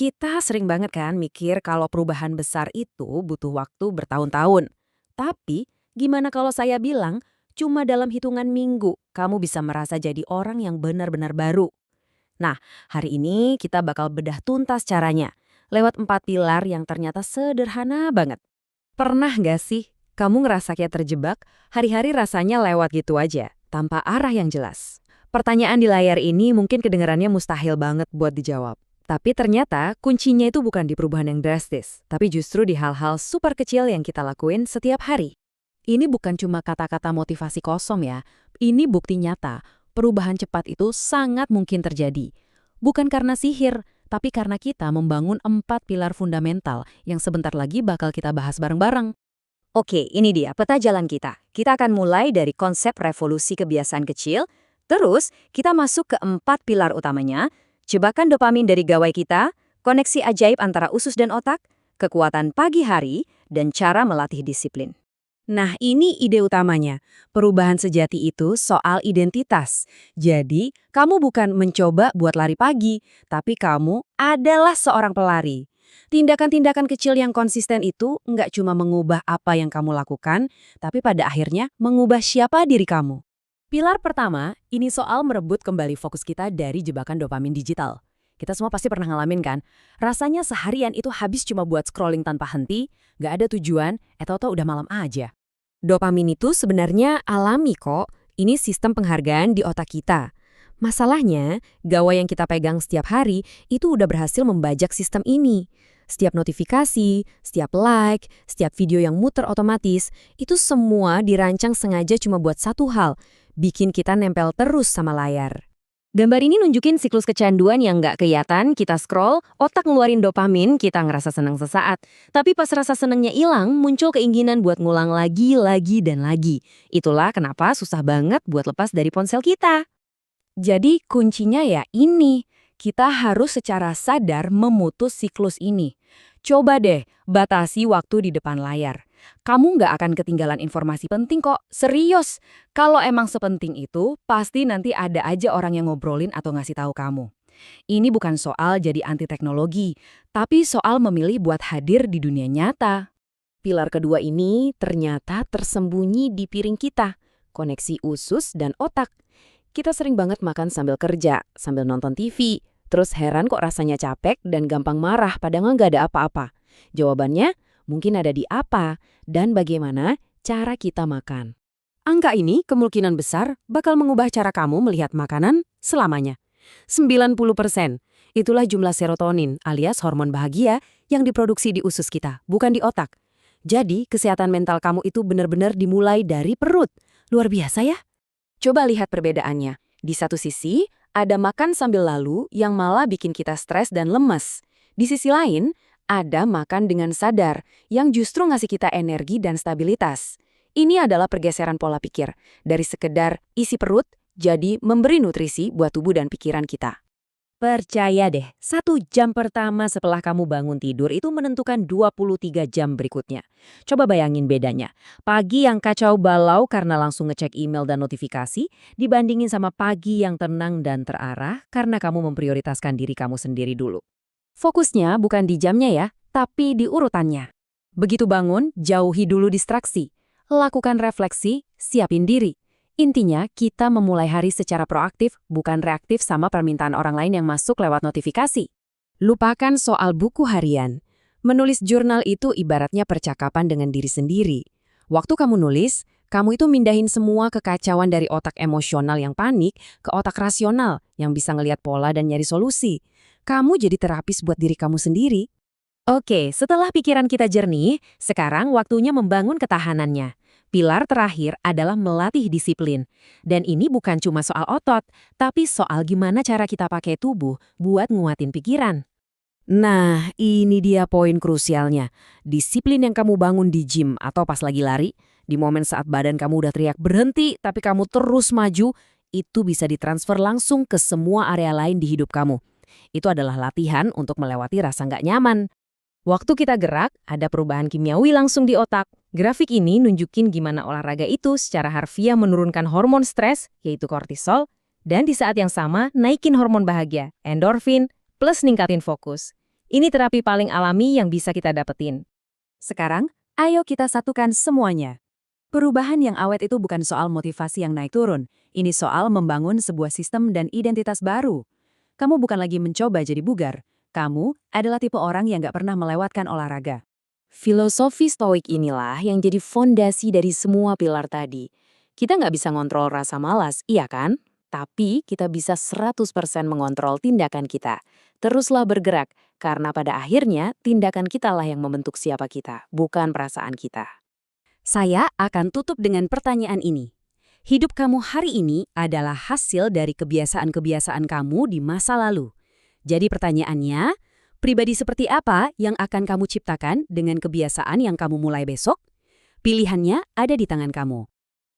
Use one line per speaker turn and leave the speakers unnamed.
Kita sering banget kan mikir kalau perubahan besar itu butuh waktu bertahun-tahun. Tapi, gimana kalau saya bilang, cuma dalam hitungan minggu kamu bisa merasa jadi orang yang benar-benar baru. Nah, hari ini kita bakal bedah tuntas caranya. Lewat 4 pilar yang ternyata sederhana banget. Pernah nggak sih kamu ngerasa kayak terjebak, hari-hari rasanya lewat gitu aja, tanpa arah yang jelas? Pertanyaan di layar ini mungkin kedengarannya mustahil banget buat dijawab. Tapi ternyata kuncinya itu bukan di perubahan yang drastis, tapi justru di hal-hal super kecil yang kita lakuin setiap hari. Ini bukan cuma kata-kata motivasi kosong ya, ini bukti nyata. Perubahan cepat itu sangat mungkin terjadi. Bukan karena sihir, tapi karena kita membangun 4 pilar fundamental yang sebentar lagi bakal kita bahas bareng-bareng. Oke, ini dia peta jalan kita. Kita akan mulai dari konsep revolusi kebiasaan kecil, terus kita masuk ke 4 pilar utamanya, jebakan dopamin dari gawai kita, koneksi ajaib antara usus dan otak, kekuatan pagi hari, dan cara melatih disiplin. Nah, ini ide utamanya. Perubahan sejati itu soal identitas. Jadi, kamu bukan mencoba buat lari pagi, tapi kamu adalah seorang pelari. Tindakan-tindakan kecil yang konsisten itu nggak cuma mengubah apa yang kamu lakukan, tapi pada akhirnya mengubah siapa diri kamu. Pilar pertama, ini soal merebut kembali fokus kita dari jebakan dopamin digital. Kita semua pasti pernah ngalamin kan? Rasanya seharian itu habis cuma buat scrolling tanpa henti, nggak ada tujuan, atau udah malam aja. Dopamin itu sebenarnya alami kok, ini sistem penghargaan di otak kita. Masalahnya, gawai yang kita pegang setiap hari itu udah berhasil membajak sistem ini. Setiap notifikasi, setiap like, setiap video yang muter otomatis, itu semua dirancang sengaja cuma buat satu hal, bikin kita nempel terus sama layar. Gambar ini nunjukin siklus kecanduan yang nggak kelihatan, kita scroll, otak ngeluarin dopamin, kita ngerasa senang sesaat. Tapi pas rasa senangnya hilang, muncul keinginan buat ngulang lagi, dan lagi. Itulah kenapa susah banget buat lepas dari ponsel kita. Jadi kuncinya ya ini, kita harus secara sadar memutus siklus ini. Coba deh, batasi waktu di depan layar. Kamu nggak akan ketinggalan informasi penting kok, serius. Kalau emang sepenting itu, pasti nanti ada aja orang yang ngobrolin atau ngasih tahu kamu. Ini bukan soal jadi anti teknologi, tapi soal memilih buat hadir di dunia nyata. Pilar kedua ini ternyata tersembunyi di piring kita, koneksi usus dan otak. Kita sering banget makan sambil kerja, sambil nonton TV, terus heran kok rasanya capek dan gampang marah padahal nggak ada apa-apa. Jawabannya mungkin ada di apa dan bagaimana cara kita makan. Angka ini kemungkinan besar bakal mengubah cara kamu melihat makanan selamanya. 90%. Itulah jumlah serotonin alias hormon bahagia yang diproduksi di usus kita, bukan di otak. Jadi, kesehatan mental kamu itu benar-benar dimulai dari perut. Luar biasa ya? Coba lihat perbedaannya. Di satu sisi, ada makan sambil lalu yang malah bikin kita stres dan lemes. Di sisi lain, ada makan dengan sadar yang justru ngasih kita energi dan stabilitas. Ini adalah pergeseran pola pikir. Dari sekedar isi perut, jadi memberi nutrisi buat tubuh dan pikiran kita. Percaya deh, 1 jam pertama setelah kamu bangun tidur itu menentukan 23 jam berikutnya. Coba bayangin bedanya. Pagi yang kacau balau karena langsung ngecek email dan notifikasi, dibandingin sama pagi yang tenang dan terarah karena kamu memprioritaskan diri kamu sendiri dulu. Fokusnya bukan di jamnya ya, tapi di urutannya. Begitu bangun, jauhi dulu distraksi. Lakukan refleksi, siapin diri. Intinya, kita memulai hari secara proaktif, bukan reaktif sama permintaan orang lain yang masuk lewat notifikasi. Lupakan soal buku harian. Menulis jurnal itu ibaratnya percakapan dengan diri sendiri. Waktu kamu nulis, kamu itu mindahin semua kekacauan dari otak emosional yang panik ke otak rasional yang bisa ngelihat pola dan nyari solusi. Kamu jadi terapis buat diri kamu sendiri. Oke, setelah pikiran kita jernih, sekarang waktunya membangun ketahanannya. Pilar terakhir adalah melatih disiplin. Dan ini bukan cuma soal otot, tapi soal gimana cara kita pakai tubuh buat nguatin pikiran. Nah, ini dia poin krusialnya. Disiplin yang kamu bangun di gym atau pas lagi lari, di momen saat badan kamu udah teriak berhenti tapi kamu terus maju, itu bisa ditransfer langsung ke semua area lain di hidup kamu. Itu adalah latihan untuk melewati rasa nggak nyaman. Waktu kita gerak, ada perubahan kimiawi langsung di otak. Grafik ini nunjukin gimana olahraga itu secara harfiah menurunkan hormon stres, yaitu kortisol, dan di saat yang sama naikin hormon bahagia, endorfin, plus ningkatin fokus.
Ini terapi paling alami yang bisa kita dapetin.
Sekarang, ayo kita satukan semuanya. Perubahan yang awet itu bukan soal motivasi yang naik turun. Ini soal membangun sebuah sistem dan identitas baru. Kamu bukan lagi mencoba jadi bugar. Kamu adalah tipe orang yang gak pernah melewatkan olahraga.
Filosofi stoik inilah yang jadi fondasi dari semua pilar tadi. Kita nggak bisa ngontrol rasa malas, iya kan? Tapi kita bisa 100% mengontrol tindakan kita. Teruslah bergerak, karena pada akhirnya tindakan kitalah yang membentuk siapa kita, bukan perasaan kita.
Saya akan tutup dengan pertanyaan ini. Hidup kamu hari ini adalah hasil dari kebiasaan-kebiasaan kamu di masa lalu. Jadi pertanyaannya, pribadi seperti apa yang akan kamu ciptakan dengan kebiasaan yang kamu mulai besok? Pilihannya ada di tangan kamu.